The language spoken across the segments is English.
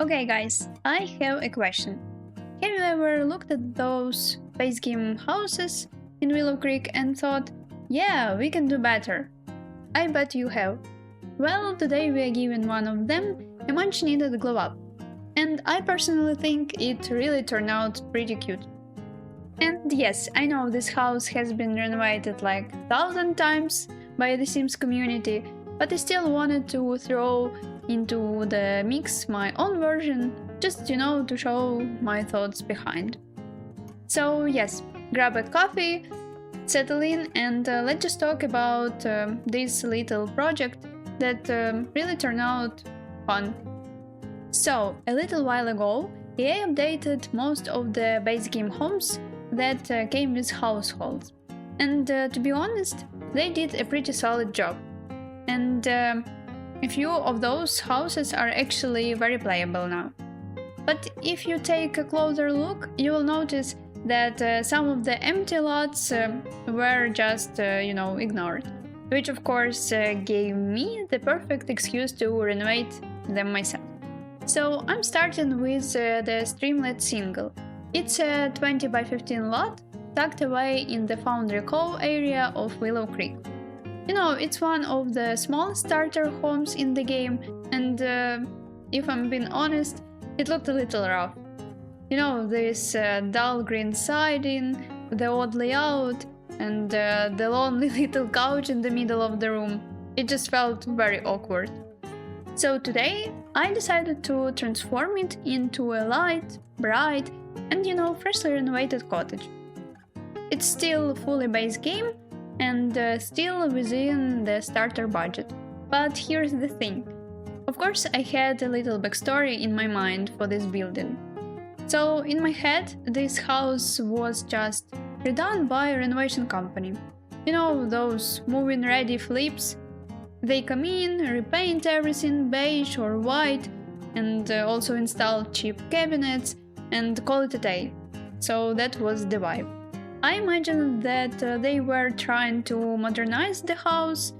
Okay guys, I have a question. Have you ever looked at those base game houses in Willow Creek and thought, yeah, we can do better? I bet you have. Well, today we are giving one of them a much needed glow up. And I personally think it really turned out pretty cute. And yes, I know this house has been renovated like 1,000 times by the Sims community, but I still wanted to throw into the mix my own version, just to show my thoughts behind. So yes, grab a coffee, settle in, and let's just talk about this little project that really turned out fun. So, a little while ago, EA updated most of the base game homes that came with households. And to be honest, they did a pretty solid job. And a few of those houses are actually very playable now. But if you take a closer look, you will notice that some of the empty lots were just, ignored. Which of course gave me the perfect excuse to renovate them myself. So I'm starting with the Streamlet Single. It's a 20 by 15 lot tucked away in the Foundry Cove area of Willow Creek. It's one of the smallest starter homes in the game, and if I'm being honest, it looked a little rough. This dull green siding, the odd layout, and the lonely little couch in the middle of the room. It just felt very awkward. So today, I decided to transform it into a light, bright, and freshly renovated cottage. It's still fully base game, and still within the starter budget. But here's the thing. Of course, I had a little backstory in my mind for this building. So in my head, this house was just redone by a renovation company. Those move-in-ready flips. They come in, repaint everything beige or white, and also install cheap cabinets, and call it a day. So that was the vibe. I imagined that they were trying to modernize the house,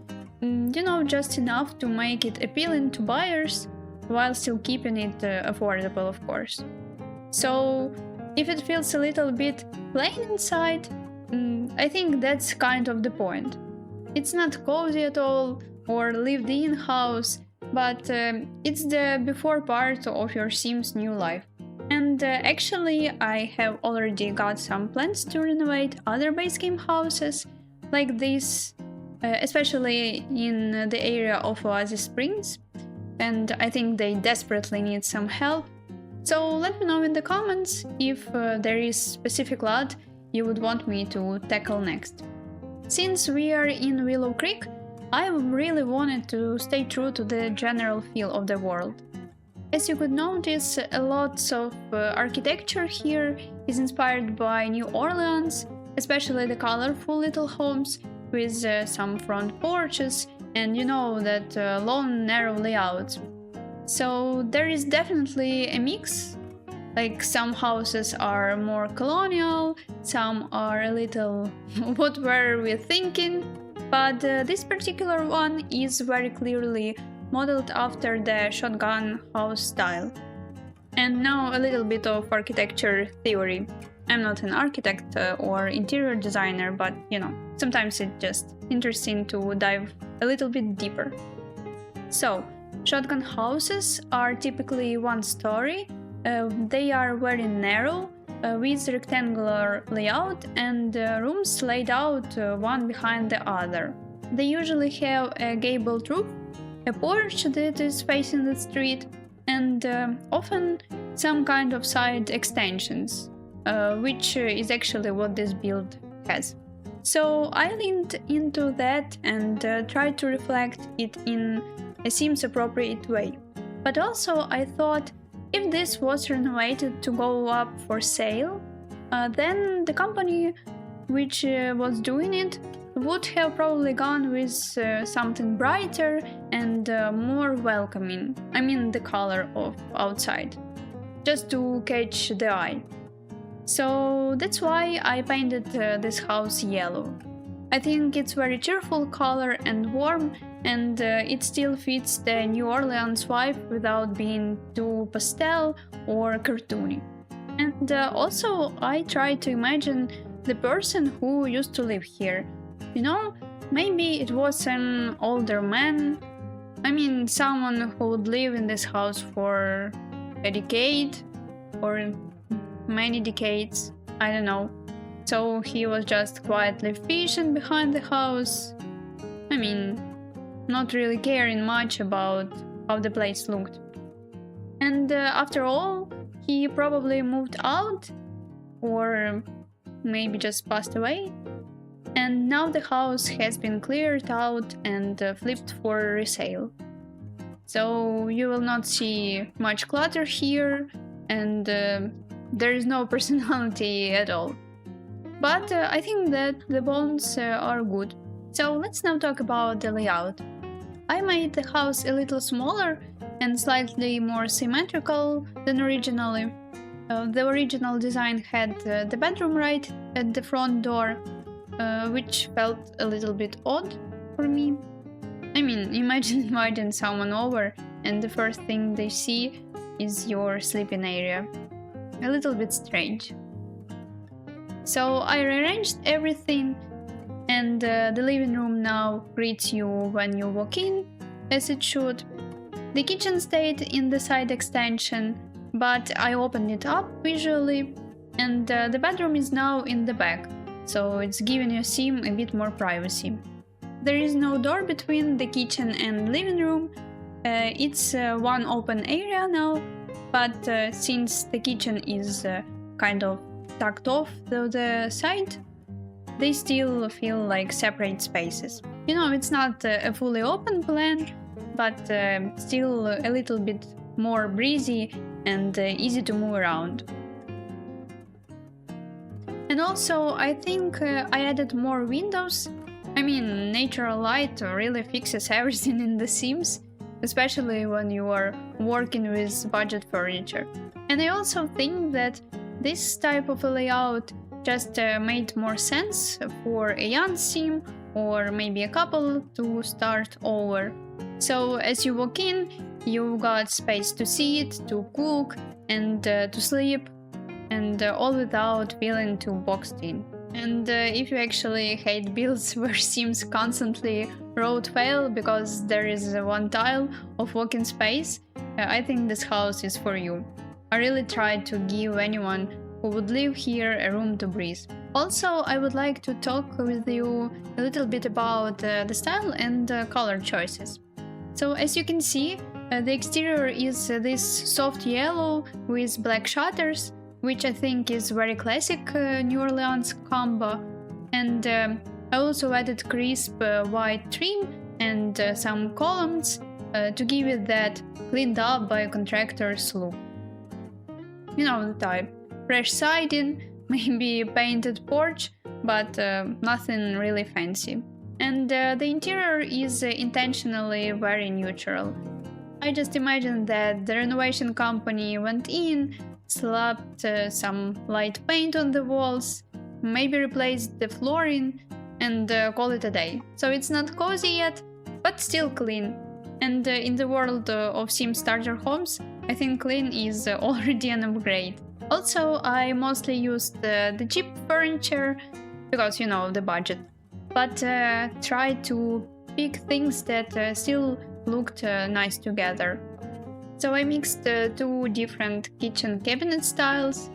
just enough to make it appealing to buyers, while still keeping it affordable, of course. So, if it feels a little bit plain inside, I think that's kind of the point. It's not cozy at all, or lived-in house, but it's the before part of your Sims' new life. And actually, I have already got some plans to renovate other base game houses, like this, especially in the area of Oasis Springs, and I think they desperately need some help. So let me know in the comments if there is specific lot you would want me to tackle next. Since we are in Willow Creek, I really wanted to stay true to the general feel of the world. As you could notice, a lot of architecture here is inspired by New Orleans, especially the colorful little homes with some front porches and that long narrow layouts. So there is definitely a mix. Like some houses are more colonial, some are a little what were we thinking? But this particular one is very clearly modeled after the shotgun house style. And now a little bit of architecture theory. I'm not an architect or interior designer, but sometimes it's just interesting to dive a little bit deeper. So, shotgun houses are typically one story. They are very narrow, with rectangular layout and rooms laid out one behind the other. They usually have a gabled roof, a porch that is facing the street, and often some kind of side extensions, which is actually what this build has. So I leaned into that and tried to reflect it in a Sims appropriate way. But also I thought, if this was renovated to go up for sale, then the company which was doing it would have probably gone with something brighter and more welcoming. I mean the color of outside, just to catch the eye. So that's why I painted this house yellow. I think it's very cheerful color and warm, and it still fits the New Orleans vibe without being too pastel or cartoony. And also, I try to imagine the person who used to live here. You know, maybe it was an older man. I mean, someone who would live in this house for a decade or many decades. I don't know. So he was just quietly fishing behind the house. I mean, not really caring much about how the place looked. And after all, he probably moved out, or maybe just passed away. And now the house has been cleared out and flipped for resale. So you will not see much clutter here, and there is no personality at all. But I think that the bones are good. So let's now talk about the layout. I made the house a little smaller and slightly more symmetrical than originally. The original design had the bedroom right at the front door, which felt a little bit odd for me. I mean, imagine inviting someone over and the first thing they see is your sleeping area. A little bit strange. So I rearranged everything, and the living room now greets you when you walk in, as it should. The kitchen stayed in the side extension, but I opened it up visually, and the bedroom is now in the back, so it's giving your sim a bit more privacy. There is no door between the kitchen and living room. It's one open area now, but since the kitchen is kind of tucked off to the side, they still feel like separate spaces. You know, it's not a fully open plan, but still a little bit more breezy and easy to move around. And also, I think I added more windows. I mean, natural light really fixes everything in The Sims, especially when you are working with budget furniture. And I also think that this type of a layout just made more sense for a young sim or maybe a couple to start over. So as you walk in, you got space to sit, to cook, and to sleep, and all without feeling too boxed in. And if you actually hate builds where Sims constantly road fail because there is one tile of walking space, I think this house is for you. I really tried to give anyone who would live here a room to breathe. Also, I would like to talk with you a little bit about the style and color choices. So as you can see, the exterior is this soft yellow with black shutters, which I think is very classic New Orleans combo. And I also added crisp white trim and some columns to give it that cleaned up by contractor's look. You know the type. Fresh siding, maybe painted porch, but nothing really fancy. And the interior is intentionally very neutral. I just imagined that the renovation company went in, slapped some light paint on the walls, maybe replaced the flooring, and call it a day. So it's not cozy yet, but still clean. And in the world of Sim starter homes, I think clean is already an upgrade. Also, I mostly used the cheap furniture, because, you know, the budget. But tried to pick things that still looked nice together. So I mixed two different kitchen cabinet styles,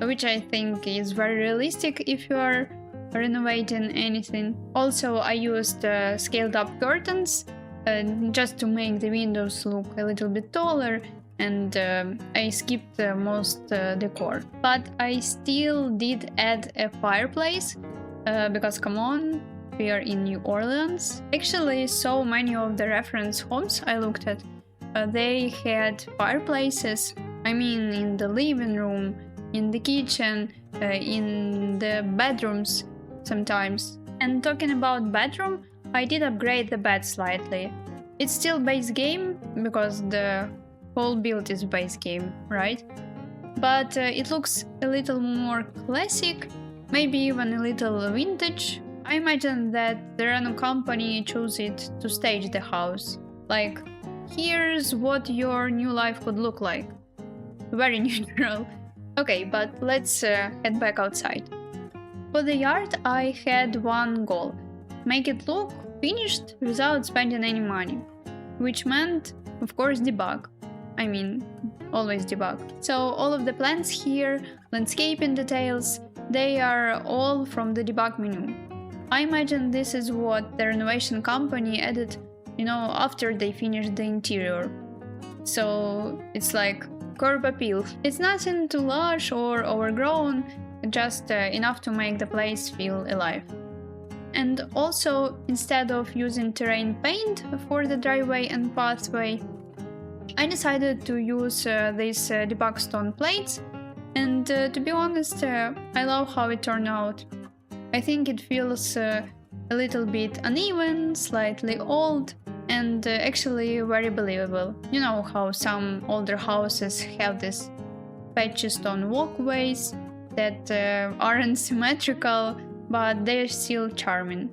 which I think is very realistic if you are renovating anything. Also, I used scaled up curtains just to make the windows look a little bit taller, and I skipped most decor. But I still did add a fireplace, because come on, we are in New Orleans. Actually, so many of the reference homes I looked at, they had fireplaces. I mean, in the living room, in the kitchen, in the bedrooms sometimes. And talking about bedroom, I did upgrade the bed slightly. It's still base game, because the whole build is base game, right? But it looks a little more classic, maybe even a little vintage. I imagine that the reno company chose it to stage the house. Like, here's what your new life could look like. Very neutral. Okay, but let's head back outside. For the yard, I had one goal: make it look finished without spending any money. Which meant, of course, debug. I mean, always debug. So all of the plants here, landscaping details, they are all from the debug menu. I imagine this is what the renovation company added, after they finished the interior. So it's like curb appeal. It's nothing too large or overgrown, just enough to make the place feel alive. And also, instead of using terrain paint for the driveway and pathway, I decided to use these debug stone plates, and to be honest, I love how it turned out. I think it feels a little bit uneven, slightly old, and actually very believable. You know how some older houses have these patchy stone walkways that aren't symmetrical, but they're still charming.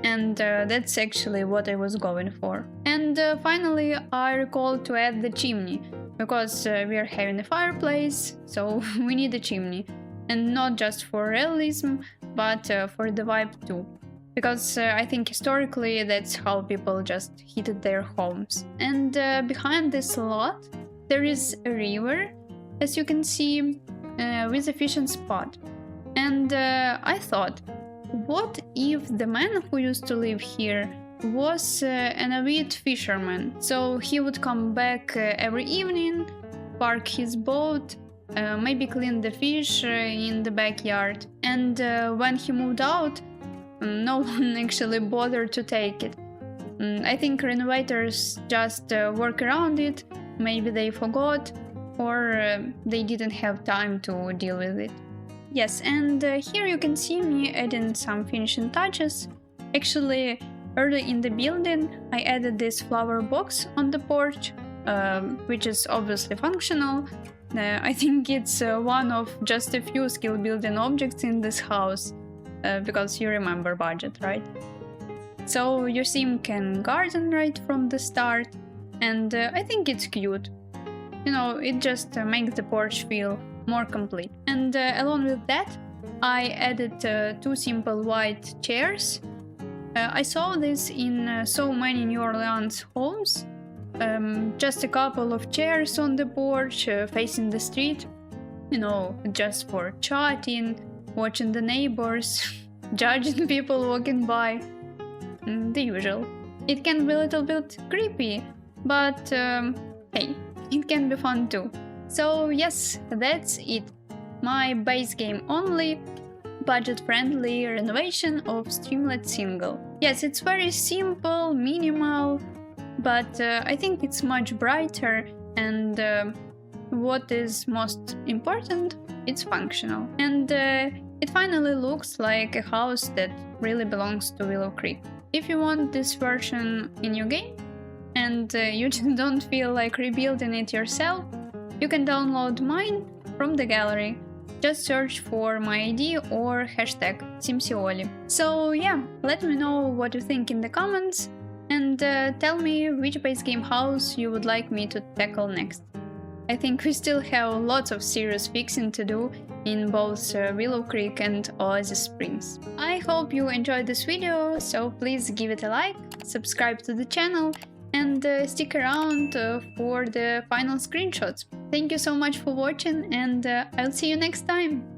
And that's actually what I was going for. And finally, I recalled to add the chimney, because we are having a fireplace, so we need a chimney. And not just for realism, but for the vibe too. Because I think historically that's how people just heated their homes. And behind this lot, there is a river, as you can see, with a fishing spot. And I thought, what if the man who used to live here was an avid fisherman? So he would come back every evening, park his boat, maybe clean the fish in the backyard. And when he moved out, no one actually bothered to take it. I think renovators just work around it, maybe they forgot, or they didn't have time to deal with it. Yes, and here you can see me adding some finishing touches. Actually, early in the building, I added this flower box on the porch, which is obviously functional. I think it's one of just a few skill building objects in this house, because you remember budget, right? So your sim can garden right from the start, and I think it's cute. It just makes the porch feel more complete. And along with that, I added two simple white chairs. I saw this in so many New Orleans homes. Just a couple of chairs on the porch facing the street, just for chatting, watching the neighbors, judging people walking by. The usual. It can be a little bit creepy, but hey, it can be fun too. So yes, that's it. My base game only, budget-friendly renovation of Streamlet Single. Yes, it's very simple, minimal, but I think it's much brighter, and what is most important, it's functional. And it finally looks like a house that really belongs to Willow Creek. If you want this version in your game, and you don't feel like rebuilding it yourself, you can download mine from the gallery. Just search for my ID or hashtag Simsioli. So yeah, let me know what you think in the comments, and tell me which base game house you would like me to tackle next. I think we still have lots of serious fixing to do in both Willow Creek and Oasis Springs. I hope you enjoyed this video, so please give it a like, subscribe to the channel, and stick around for the final screenshots. Thank you so much for watching, and I'll see you next time!